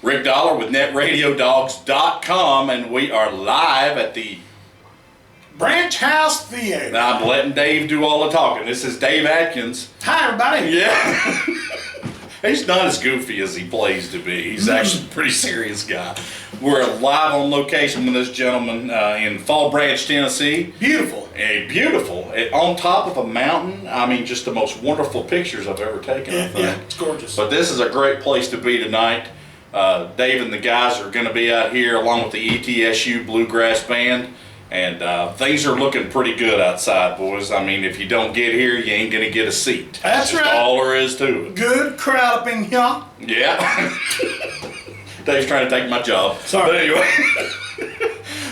Rick Dollar with NetRadioDogs.com, and we are live at the Branch House Theater. Now I'm letting Dave do all the talking. This is Dave Adkins. Hi, everybody. Yeah. He's not as goofy as he plays to be. He's actually a pretty serious guy. We're live on location with this gentleman in Fall Branch, Tennessee. Beautiful. Beautiful. On top of a mountain. I mean, just the most wonderful pictures I've ever taken, I think. Yeah, it's gorgeous. But this is a great place to be tonight. Dave and the guys are going to be out here along with the ETSU Bluegrass Band. And things are looking pretty good outside, boys. I mean, if you don't get here, you ain't going to get a seat. That's right. All there is to it. Good crowd up in here. Yeah. Dave's trying to take my job. Sorry. But anyway.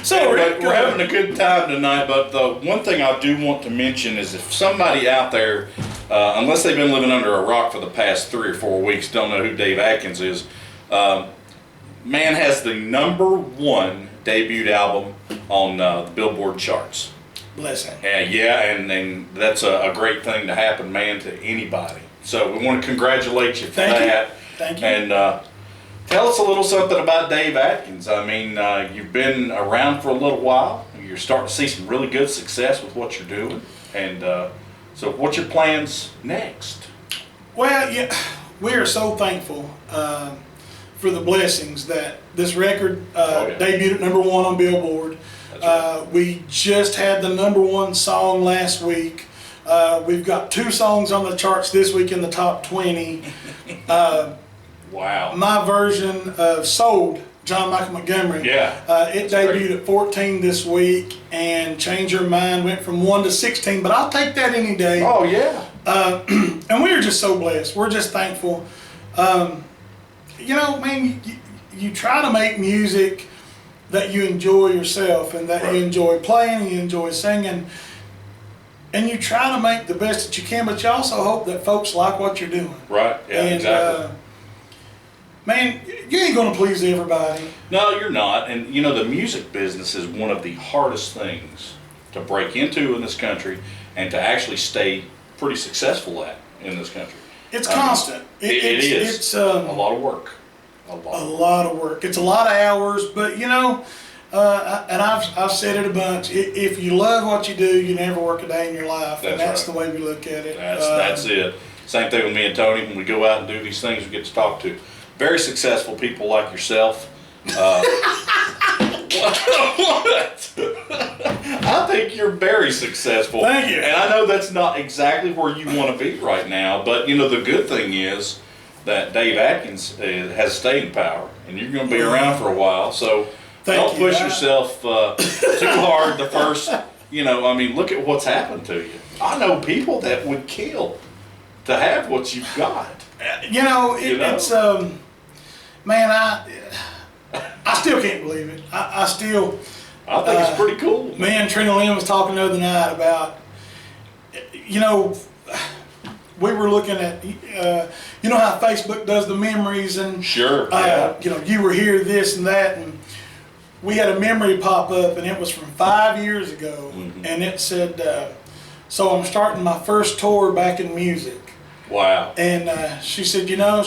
So we're having a good time tonight, but the one thing I do want to mention is if somebody out there, unless they've been living under a rock for the past 3 or 4 weeks, don't know who Dave Adkins is, man has the #1 debut album on the Billboard charts. Bless him. And that's a great thing to happen, man, to anybody. So we want to congratulate you for that. Thank you. And tell us a little something about Dave Adkins. I mean, you've been around for a little while. You're starting to see some really good success with what you're doing. And so what's your plans next? Well, yeah, we are so thankful for the blessings that this record debuted at #1 on Billboard. Right. We just had the #1 song last week. We've got 2 songs on the charts this week in the top 20. Wow. My version of Sold, John Michael Montgomery. Yeah. It debuted at 14 this week, and Change Your Mind went from 1 to 16, but I'll take that any day. Oh, yeah. And we are just so blessed. We're just thankful. You know, man, you try to make music that you enjoy yourself and that you enjoy playing and you enjoy singing. And you try to make the best that you can, but you also hope that folks like what you're doing. Right, yeah, and, exactly. Man, you ain't going to please everybody. No, you're not. And, you know, the music business is one of the hardest things to break into in this country and to actually stay pretty successve at in this country. It's constant. It is. It's a lot of work. A lot of work. It's a lot of hours, but, you know, and I've said it a bunch. If you love what you do, you never work a day in your life. That's the way we look at it. That's it. Same thing with me and Tony. When we go out and do these things, we get to talk to very successful people like yourself. What? I think you're very successful. Thank you. And I know that's not exactly where you want to be right now, but you know the good thing is that Dave Adkins has staying power, and you're going to be around for a while. So don't push yourself too hard. The first, you know, I mean, look at what's happened to you. I know people that would kill to have what you've got. You know, it's man, I still can't believe it. I think it's pretty cool. Me and Trina Lynn was talking the other night about, you know, we were looking at, you know how Facebook does the memories and sure, you know, you were here, this and that, and we had a memory pop up, and it was from 5 years ago, and it said, so I'm starting my first tour back in music. Wow. And she said, you know,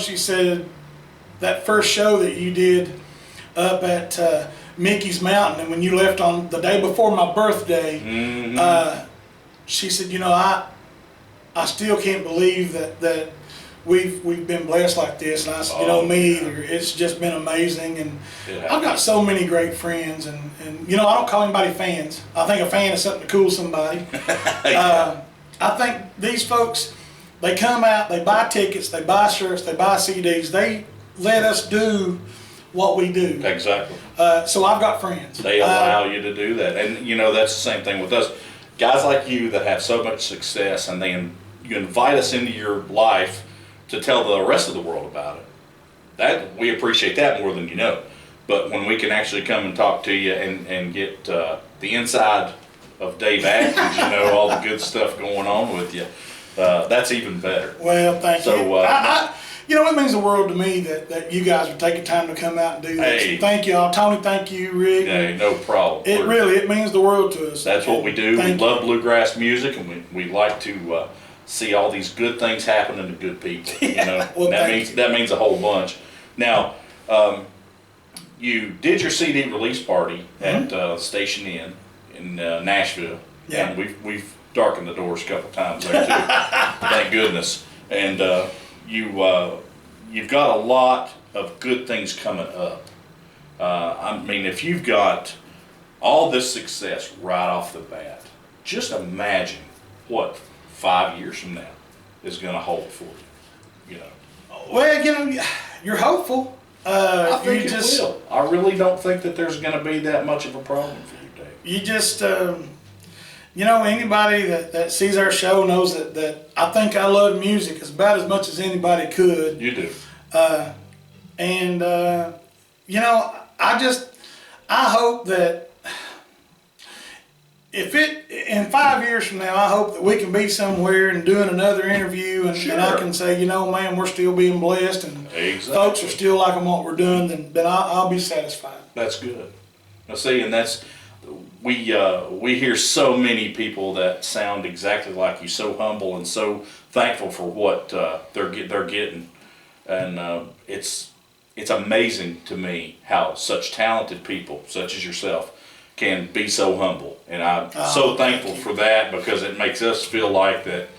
that first show that you did up at Mickey's Mountain, and when you left on the day before my birthday, she said, you know, I still can't believe that we've been blessed like this. And I said, you know, me either. It's just been amazing, and I've got so many great friends, and you know, I don't call anybody fans. I think a fan is something to cool somebody. I think these folks, they come out, they buy tickets, they buy shirts, they buy CDs, they let us do what we do. Exactly. So I've got friends. They allow you to do that. And, you know, that's the same thing with us. Guys like you that have so much success, and you invite us into your life to tell the rest of the world about it. We appreciate that more than you know. But when we can actually come and talk to you and get the inside of Dave Adkins, you know, all the good stuff going on with you, that's even better. Well, thank you. You know, it means the world to me that you guys are taking time to come out and do this. Hey. So thank y'all. Tony, thank you, Rick. Hey, no problem. It means the world to us. That's what we do. We love bluegrass music, and we like to see all these good things happening to good people. You know, Well, that means a whole bunch. Now, You did your CD release party at Station Inn in Nashville, and we've darkened the doors a couple times there too. Thank goodness. And you've got a lot of good things coming up. I mean, if you've got all this success right off the bat, just imagine what 5 years from now is going to hold for you. You know. Well, you know, you're hopeful. I think it will. I really don't think that there's going to be that much of a problem for you, Dave. You just, you know, anybody that sees our show knows that I think I love music as about as much as anybody could. You do. And, you know, I hope that in 5 years from now, I hope that we can be somewhere and doing another interview and I can say, you know, man, we're still being blessed and folks are still liking what we're doing, then I'll be satisfied. That's good. Now see, and that's, we hear so many people that sound exactly like you, so humble and so thankful for what they're getting. And it's amazing to me how such talented people, such as yourself, can be so humble, and I'm so thankful for that because it makes us feel like that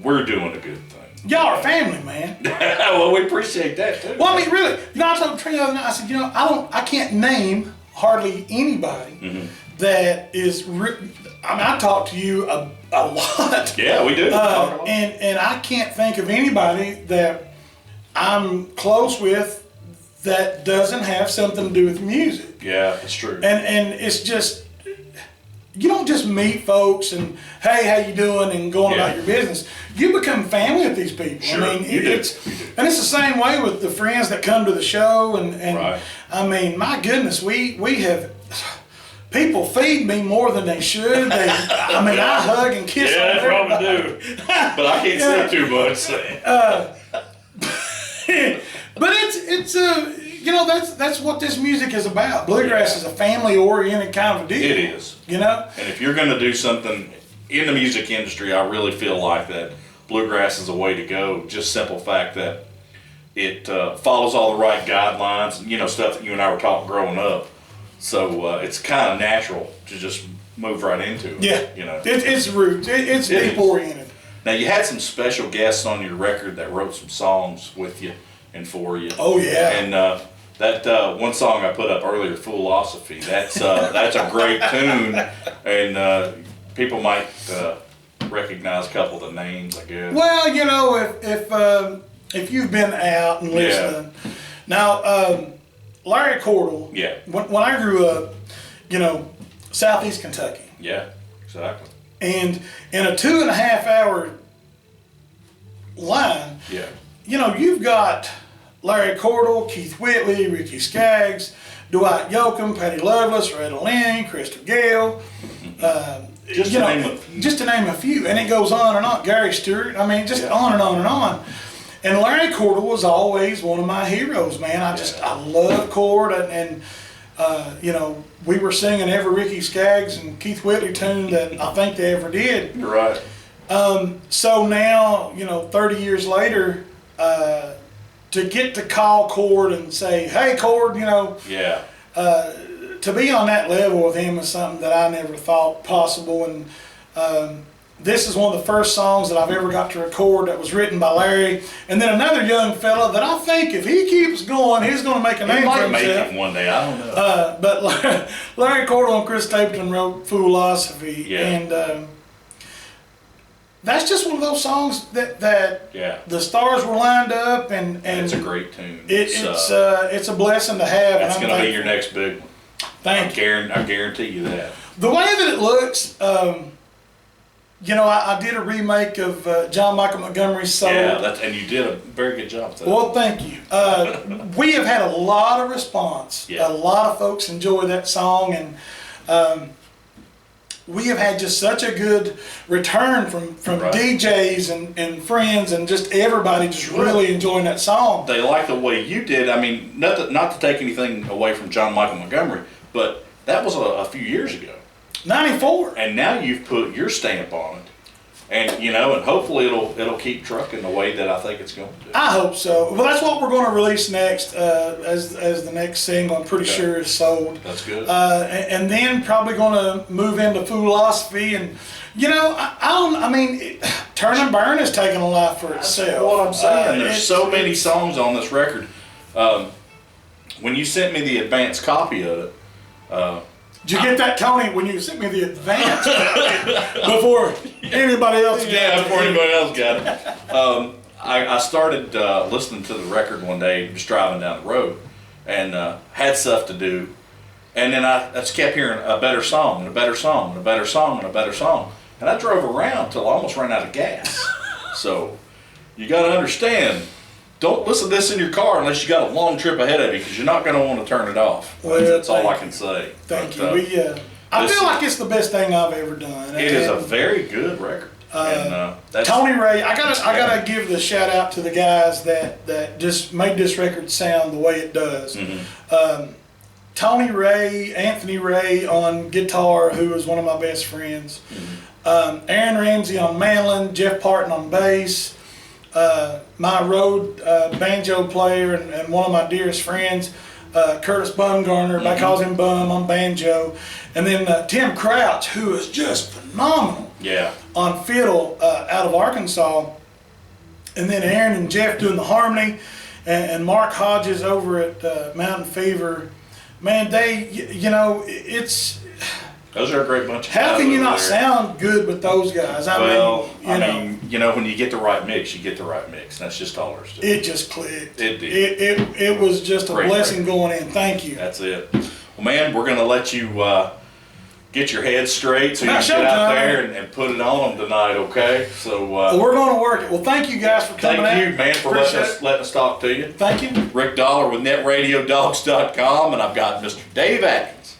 we're doing a good thing. Y'all are family, man. Well, we appreciate that too. Well, I mean, really, you know, I told Trey the other night, I said, you know, I can't name hardly anybody that is. I mean, I talk to you a lot. Yeah, we do. And I can't think of anybody that I'm close with that doesn't have something to do with music. Yeah, that's true. And it's just, you don't just meet folks and, hey, how you doing, and going about your business. You become family with these people. Sure, I mean, you do. And it's the same way with the friends that come to the show. And right. I mean, my goodness, we have, people feed me more than they should. I mean, I hug and kiss them. Yeah, that's probably do. But I can't say too much. But it's you know, that's what this music is about. Bluegrass is a family-oriented kind of deal. It is. You know? And if you're going to do something in the music industry, I really feel like that bluegrass is a way to go. Just simple fact that it follows all the right guidelines, you know, stuff that you and I were taught growing up. So it's kind of natural to just move right into it. Yeah. You know? It's roots. It's deep-oriented. Now, you had some special guests on your record that wrote some songs with you and for you. Oh, yeah. And that one song I put up earlier, Philosophy, that's a great tune, and people might recognize a couple of the names, I guess. Well, you know, if you've been out and listening. Yeah. Now, Larry Cordle, when I grew up, you know, Southeast Kentucky. Yeah, exactly. And in a 2.5 hour line, you know, you've got Larry Cordle, Keith Whitley, Ricky Skaggs, Dwight Yoakam, Patty Loveless, Retta Lynn, Crystal Gale, just to name a few. And it goes on and on. Gary Stewart, I mean, just on and on and on. And Larry Cordle was always one of my heroes, man. I love Cord, and you know, we were singing every Ricky Skaggs and Keith Whitley tune that I think they ever did. You're right. So now, you know, 30 years later, to get to call Cord and say, hey, Cord, you know, to be on that level with him is something that I never thought possible. And this is one of the first songs that I've ever got to record that was written by Larry. And then another young fella that I think if he keeps going, he's going to make a name for himself. He might make it one day, I don't know. But Larry Cordle and Chris Stapleton wrote Philosophy. Yeah. And that's just one of those songs that the stars were lined up, and it's a great tune. It's a blessing to have. It's going to be your next big one. Thank you. I guarantee you that. The way that it looks, you know, I did a remake of John Michael Montgomery's song. Yeah, and you did a very good job with that. Well, thank you. We have had a lot of response. A lot of folks enjoy that song, and we have had just such a good return from DJs and friends and just everybody just really enjoying that song. They like the way you did. I mean, not to take anything away from John Michael Montgomery, but that was a few years ago. 94. And now you've put your stamp on it. And and hopefully it'll keep trucking the way that I think it's going to. I hope so. Well, that's what we're going to release next, as the next single. I'm pretty sure is sold. That's good. And then probably going to move into philosophy, and I mean, Turn and Burn is taking a life for itself. That's what I'm saying. There's so many songs on this record. When you sent me the advanced copy of it. Did you get that, Tony, when you sent me the advance before anybody else got it? Yeah, before anybody else got it. I started listening to the record one day, just driving down the road, and had stuff to do. And then I just kept hearing a better song, and a better song, and a better song, and a better song. And I drove around till I almost ran out of gas. So you got to understand, don't listen to this in your car unless you got a long trip ahead of you, because you're not going to want to turn it off. Well, that's all I can say. Thank you. I feel like it's the best thing I've ever done. It is a very good record. Tony Ray, I gotta give the shout out to the guys that just made this record sound the way it does. Mm-hmm. Tony Ray, Anthony Ray on guitar, who is one of my best friends. Mm-hmm. Aaron Ramsey on mandolin, Jeff Parton on bass. My road banjo player and one of my dearest friends, Curtis Bumgarner, everybody calls him Bum, on banjo. And then Tim Crouch, who is just phenomenal on fiddle out of Arkansas. And then Aaron and Jeff doing the harmony, and Mark Hodges over at Mountain Fever. Man, it's... Those are a great bunch of How guys can you over not there. sound good with those guys? I mean, when you get the right mix, you get the right mix. That's just all there's to it. It just clicked. It did. It was just a blessing going in. Thank you. That's it. Well, man, we're going to let you get your head straight so you can get out there and put it on them tonight, okay? So we're going to work it. Well, thank you guys for coming out. Thank you, man, for letting us talk to you. Thank you. Rick Dollar with NetRadioDogs.com, and I've got Mr. Dave Adkins.